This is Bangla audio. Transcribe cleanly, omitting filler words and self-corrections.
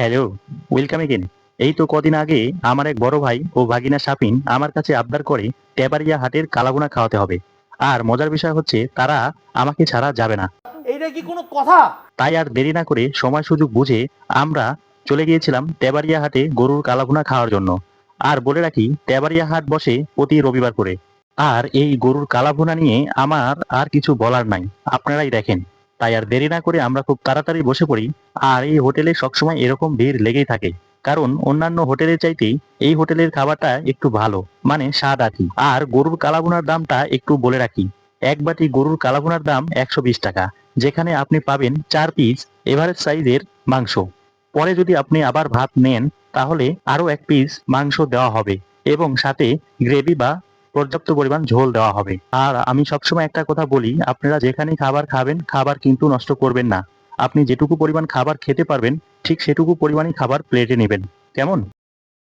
Hello, welcome again. এই তো কদিন আগে আমার এক বড় ভাই ও ভাগিনা শাপিন আমার কাছে আবদার করে তেবাড়িয়া হাটের কালাভুনা খাওয়াতে হবে। আর মজার বিষয় হচ্ছে তারা আমাকে ছাড়া যাবে না। এইটা কি কোনো কথা? তাই আর দেরি না করে সময় সুযোগ বুঝে আমরা চলে গিয়েছিলাম তেবাড়িয়া হাটে গরুর কালাভুনা খাওয়ার জন্য। আর বলে রাখি, তেবাড়িয়া হাট বসে প্রতি রবিবার করে। আর এই গরুর কালাভুনা নিয়ে আমার আর কিছু বলার নাই, আপনারাই দেখেন। তাই আর দেরি না করে আমরা খুব তাড়াতাড়ি বসে পড়ি। আর এই হোটেলে সবসময় এরকম ভিড় লেগেই থাকে, কারণ অন্যান্য হোটেলের চাইতেই এই হোটেলের খাবারটা একটু ভালো, মানে স্বাদ আর কি। আর গরুর কালাভুনার দামটা একটু বলে রাখি, এক বাটি গরুর কালাভুনার দাম 120 টাকা, যেখানে আপনি পাবেন 4 পিস এভারেজ সাইজের মাংস। পরে যদি আপনি আবার ভাত নেন তাহলে আরো 1 পিস মাংস দেওয়া হবে, এবং সাথে গ্রেভি বা পর্যাপ্ত পরিমাণ ঝোল দেওয়া হবে। আর আমি সবসময় একটা কথা বলি, আপনারা যেখানেই খাবার খাবেন, খাবার কিন্তু নষ্ট করবেন না। আপনি যেটুকু পরিমাণ খাবার খেতে পারবেন ঠিক সেটুকু পরিমাণই খাবার প্লেটে নেবেন, কেমন?